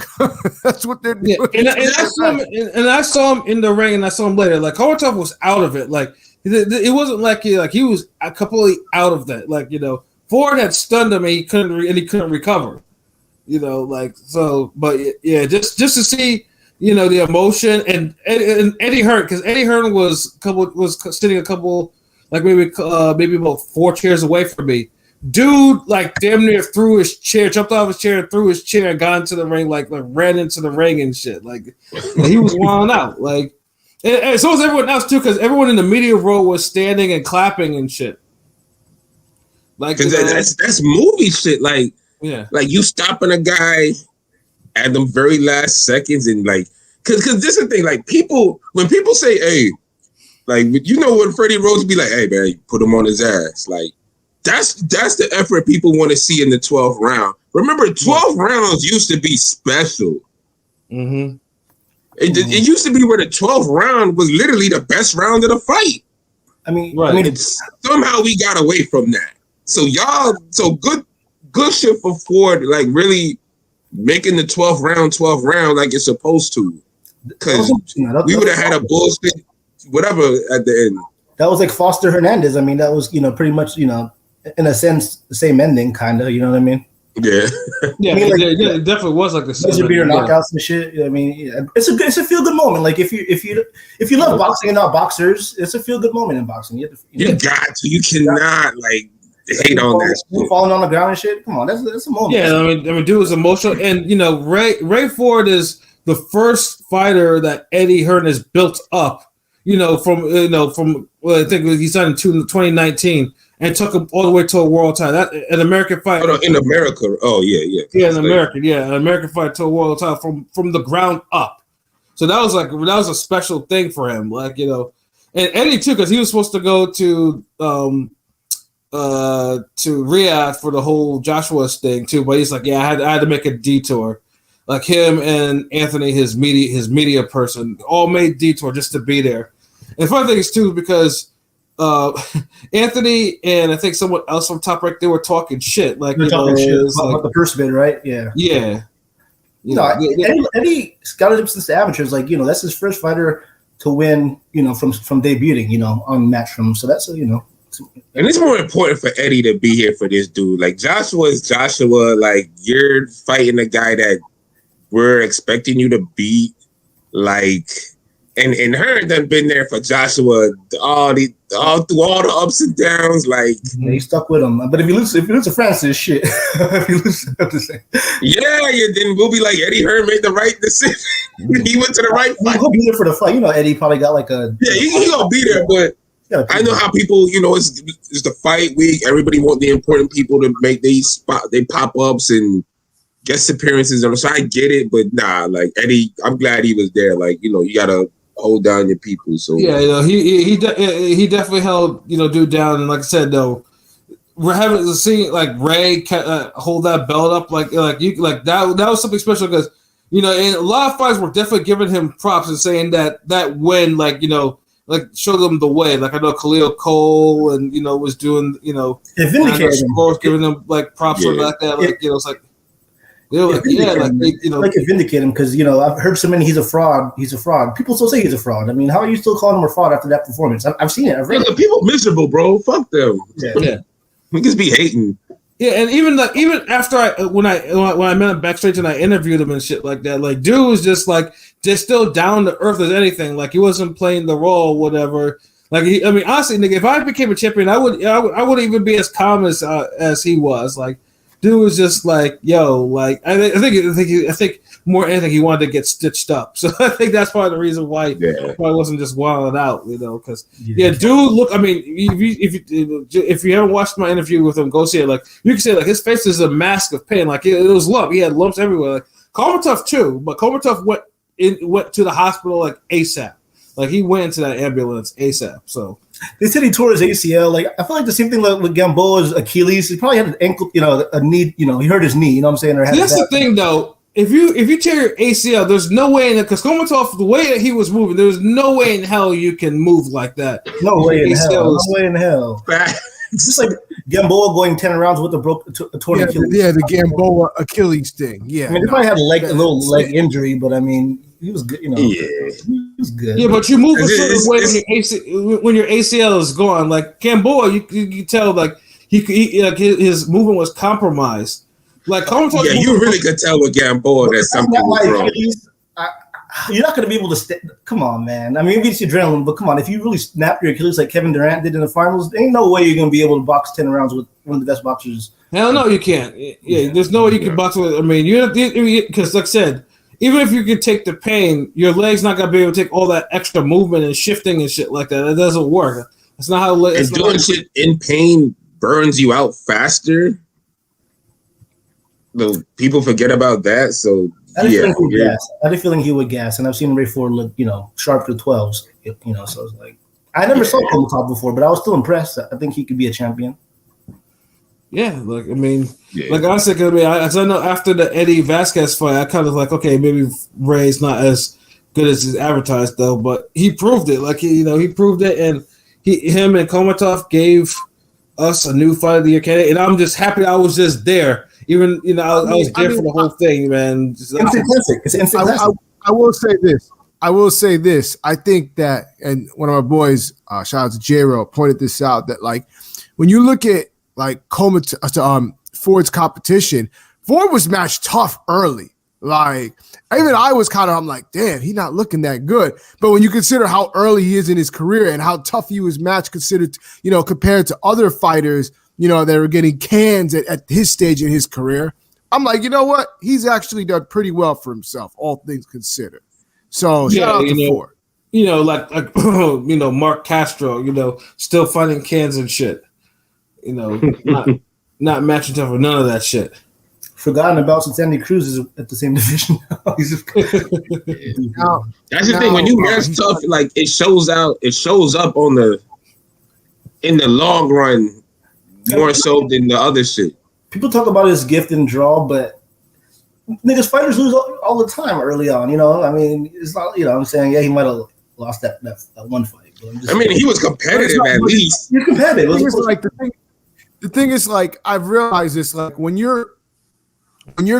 that's what they're doing. And I saw him in the ring, and I saw him later. Like Kholmatov was out of it. Like it wasn't like he was completely out of that. Like Ford had stunned him, and he couldn't recover. But yeah, just to see the emotion and Eddie Hearn, because Eddie Hearn was sitting a couple like maybe about 4 chairs away from me. Dude, like damn near threw his chair, jumped off his chair, threw his chair, and got into the ring, like ran into the ring and shit. Like he was wilding out. Like, and so was everyone else too, because everyone in the media row was standing and clapping and shit. Like, that's movie shit. Like, yeah, like you stopping a guy at the very last seconds, and like, because this is the thing. Like when people say, "Hey," like when Freddie Rhodes be like, "Hey man, put him on his ass," like. That's the effort people want to see in the 12th round. Remember, 12 rounds used to be special. Mm-hmm. It used to be where the 12th round was literally the best round of the fight. I mean, somehow we got away from that. So good shit for Ford, like really making the 12th round like it's supposed to. Because we would have had a bullshit whatever at the end. That was like Foster Hernandez. I mean, that was pretty much in a sense, the same ending, kind of. You know what I mean? Yeah. Yeah, I mean, it definitely was like the same. Buzzer beater knockouts and shit. I mean, it's a feel good moment. Like if you love boxing and not boxers, it's a feel good moment in boxing. You got to. You cannot like hate on that. Falling on the ground and shit. Come on, that's a moment. Yeah, I mean, dude was emotional, and Ray Ford is the first fighter that Eddie Hearn has built up. From I think he signed in 2019 and took him all the way to a world title. That an American fight. Oh, no, in America. Oh yeah. Yeah, an American fight to a world title from the ground up. So that was a special thing for him. Like and Eddie too, because he was supposed to go to Riyadh for the whole Joshua's thing too, but he's like, yeah, I had to make a detour. Like him and Anthony, his media person, all made detour just to be there. And funny thing is too, because Anthony and I think someone else from Top Rank, they were talking shit. Like talking shit about the first bid, right? Yeah. Yeah. Eddie scouted him since the amateurs. Like that's his first fighter to win. From debuting. On Matchroom. So that's And it's more important for Eddie to be here for this dude. Like Joshua is Joshua. Like you're fighting a guy that we're expecting you to beat. Like. And Hearn done been there for Joshua all through all the ups and downs. Like he stuck with him. But if you lose to Francis, shit. If you lose, then we'll be like Eddie Hearn made the right decision. He went to the right fight. He'll be there for the fight. Eddie probably got like a he gonna be there. But I know how people, it's the fight week. Everybody want the important people to make they pop ups and guest appearances. So I get it, but nah, like Eddie, I'm glad he was there. Like you gotta hold down your people. So yeah, he definitely held dude down, and like I said though, we're having to see like Ray hold that belt up like that was something special because and a lot of fights were definitely giving him props and saying that win like showed them the way. Like I know Khalil Cole and was doing it vindicated him, giving them like props or like that it's like. They're like, it vindicated him because I've heard so many. He's a fraud. People still say he's a fraud. I mean, how are you still calling him a fraud after that performance? I've seen it. I've read it. People miserable, bro. Fuck them. Yeah. Niggas be hating. Yeah, and even after when I met him backstage and I interviewed him and shit like that, like dude was just still down to earth as anything. Like he wasn't playing the role, whatever. Like honestly, nigga, if I became a champion, I wouldn't even be as calm as he was. Like. Dude was just like, yo, like I think more anything he wanted to get stitched up. So I think that's part of the reason why probably wasn't just wilding out, because dude, look, I mean, if you haven't watched my interview with him, go see it. Like you can see, like his face is a mask of pain. Like it was lump. He had lumps everywhere. Like Kholmatov too, but Kholmatov went to the hospital like ASAP. Like he went into that ambulance ASAP. So. They said he tore his ACL. Like I feel like the same thing with Gamboa's Achilles. He probably had an ankle, a knee. He hurt his knee. You know what I'm saying? Or that's the thing, though. If you tear your ACL, there's no way because Kholmatov, the way that he was moving, there's no way in hell you can move like that. No way in hell. No way in hell. Just like Gamboa going 10 rounds with a torn Achilles. Yeah, the Gamboa Achilles thing. Yeah, I mean, he probably had a little leg injury, but I mean, he was good. He was good. Yeah, but you move a certain way when your ACL is gone. Like Gamboa, you tell like his movement was compromised. Like Kholmatov, you really could tell with Gamboa that something was wrong. You're not going to be able to come on, man. I mean, maybe it's adrenaline, but come on. If you really snap your Achilles like Kevin Durant did in the finals, there ain't no way you're going to be able to box 10 rounds with one of the best boxers. Hell no, you can't. Yeah, there's no way you can box with. I mean, because like I said, even if you can take the pain, your leg's not going to be able to take all that extra movement and shifting and shit like that. It doesn't work. That's not how. And doing shit in pain burns you out faster. People forget about that, so. I had a feeling he would gas, and I've seen Ray Ford look, sharp to 12s. So it's like I never saw Kholmatov before, but I was still impressed. I think he could be a champion. Yeah, like I mean, like I said, I know after the Eddie Vasquez fight, I kind of like, okay, maybe Ray's not as good as he's advertised though, but he proved it. Like he proved it, and him and Kholmatov gave us a new fight of the year candidate, and I'm just happy I was just there. Even I was there for the whole thing, man. It's instant classic. I will say this. I think that, and one of our boys, shout out to J-Ro, pointed this out, that like when you look at like Ford's competition, Ford was matched tough early. Like even I was I'm like, damn, he's not looking that good. But when you consider how early he is in his career and how tough he was matched considered, compared to other fighters, that are getting cans at his stage in his career, I'm like, you know what? He's actually done pretty well for himself, all things considered. So shout out to Ford. Like Mark Castro, still finding cans and shit. Not matching tough for none of that shit. Forgotten about since Andy Cruz is at the same division now. That's the thing. When you match tough, like it shows up in the long run more so than the other shit. People talk about his gift and draw, but niggas fighters lose all the time early on. I mean, it's not. I'm saying, yeah, he might have lost that one fight. But he was competitive at least. You're competitive. The thing is, like, I've realized this. Like, when you're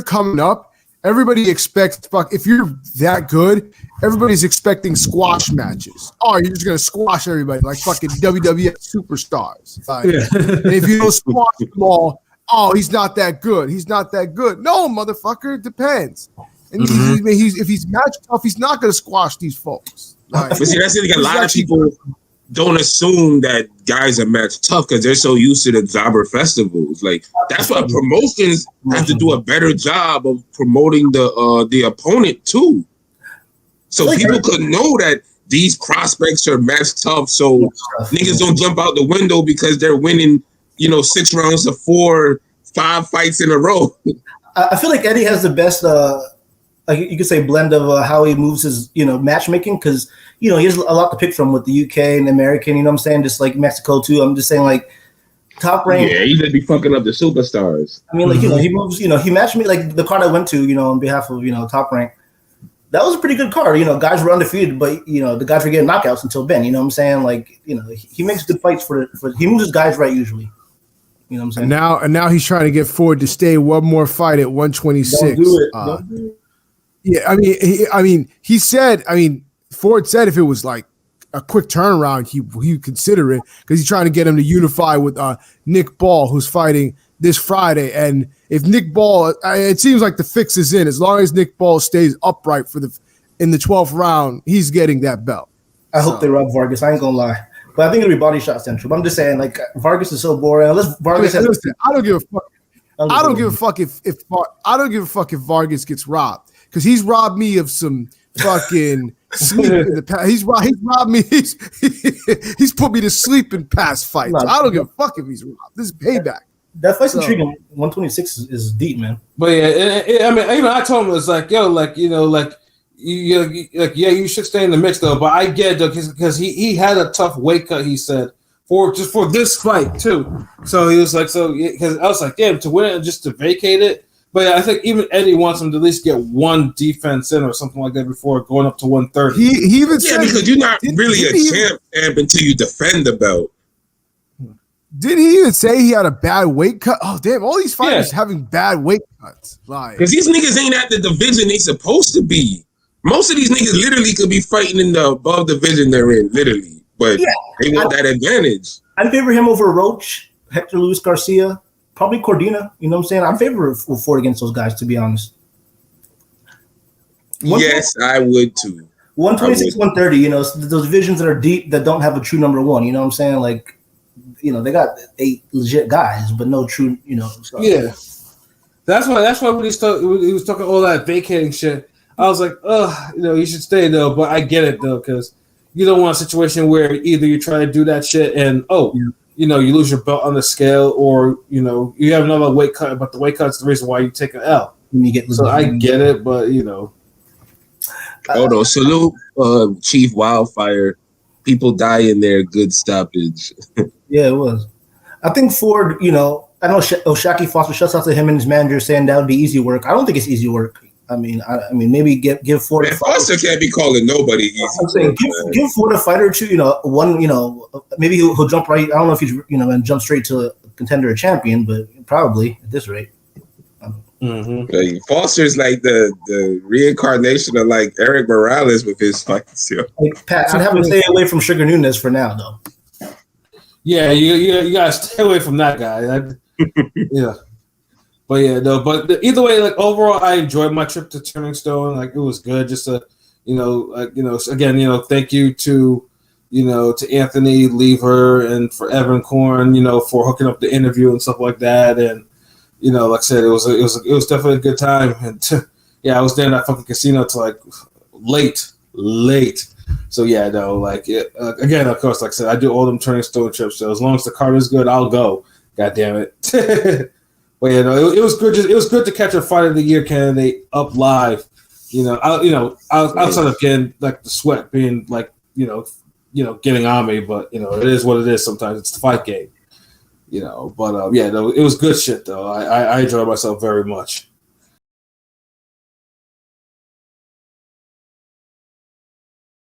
coming up, everybody expects if you're that good, everybody's expecting squash matches. Oh, you're just gonna squash everybody like fucking WWF superstars. Like, and if you don't squash them all, oh, he's not that good. He's not that good. No, motherfucker, it depends. And if he's match tough, he's not gonna squash these folks. Like, but see, that's the thing. A lot of people don't assume that guys are match tough because they're so used to the jobber festivals. Like that's why promotions have to do a better job of promoting the opponent too, so people could know that these prospects are match tough. So niggas don't jump out the window because they're winning, 6 rounds of 4-5 fights in a row. I feel like Eddie has the best, like you could say, blend of how he moves his, matchmaking, because he has a lot to pick from with the UK and American. I'm saying, just like Mexico too. I'm just saying, like Top Rank. Yeah, he just be fucking up the superstars. I mean, like he moves. He matched me like the card I went to. On behalf of Top Rank. That was a pretty good card. Guys were undefeated, but the guys were getting knockouts until Ben. What I'm saying? Like he makes good fights for he moves his guys right usually. What I'm saying? And now he's trying to get Ford to stay one more fight at 126. Don't do it. Yeah, I mean, he said. Ford said if it was like a quick turnaround, he would consider it because he's trying to get him to unify with Nick Ball, who's fighting this Friday. And if Nick Ball, it seems like the fix is in. As long as Nick Ball stays upright in the 12th round, he's getting that belt. I hope they rob Vargas. I ain't gonna lie, but I think it'll be body shot central. But I'm just saying, like Vargas is so boring. Unless Vargas I don't give a fuck. I don't give a fuck if Vargas gets robbed because he's robbed me of some fucking sleep in the past. He's robbed me. He's put me to sleep in past fights. I don't give a fuck if he's robbed. This is payback. That fight's intriguing. 126 is deep, man. But yeah, even I told him it's like, yo, like you should stay in the mix though. But I get it though because he had a tough weight cut. He said for this fight too. So he was like, because I was like, damn, to win it and just to vacate it. But I think even Eddie wants him to at least get one defense in or something like that before going up to 130. He even said because you're not really a champ until you defend the belt. Didn't he even say he had a bad weight cut? Oh, damn. All these fighters having bad weight cuts. Like, because these niggas ain't at the division they supposed to be. Most of these niggas literally could be fighting in the above division they're in, literally. But they want that advantage. I'd favor him over Roach, Hector Luis Garcia, probably Cordina. You know what I'm saying? I'm favor of Ford against those guys, to be honest. Yes, I would too. 126, 130, you know, those divisions that are deep that don't have a true number one, you know what I'm saying? Like, you know, they got 8 legit guys, but no true, you know. Stuff. Yeah. That's why when he was talking all that vacating shit, I was like, you know, you should stay though, but I get it though, because you don't want a situation where either you try to do that shit and you know, you lose your belt on the scale, or you know, you have another weight cut, but the weight cut's the reason why you take an L. When you get so I get it, but you know. Hold on, salute Chief Wildfire. People die in their good stoppage. Yeah, it was. I think Ford, you know, I know Shaki Foster shuts out to him and his manager saying that would be easy work. I don't think it's easy work. I mean, maybe give Ford. Man, Foster can't be calling nobody easy. I'm saying give Ford a fight or two. You know, one. You know, maybe he'll jump right. I don't know if he's going to jump straight to a contender or champion, but probably at this rate. Like, Foster's like the reincarnation of like Eric Morales with his fights. Like, Pat, I'd have to stay away from Sugar Nunes for now, though. Yeah, you gotta stay away from that guy. Yeah. But yeah, no. But either way, like overall, I enjoyed my trip to Turning Stone. Like it was good. Just to, you know, again, you know, thank you to, you know, to Anthony Lever and for Evan Korn, you know, for hooking up the interview and stuff like that. And you know, like I said, it was definitely a good time. And I was there in that fucking casino till like late. So yeah, no, like again, of course, like I said, I do all them Turning Stone trips. So as long as the card is good, I'll go. God damn it. But yeah, no, it was good. It was good to catch a Fight of the Year candidate up live. You know, outside of getting like the sweat being like you know getting on me, but you know it is what it is. Sometimes it's the fight game. You know, but yeah, no, it was good shit though. I enjoyed myself very much.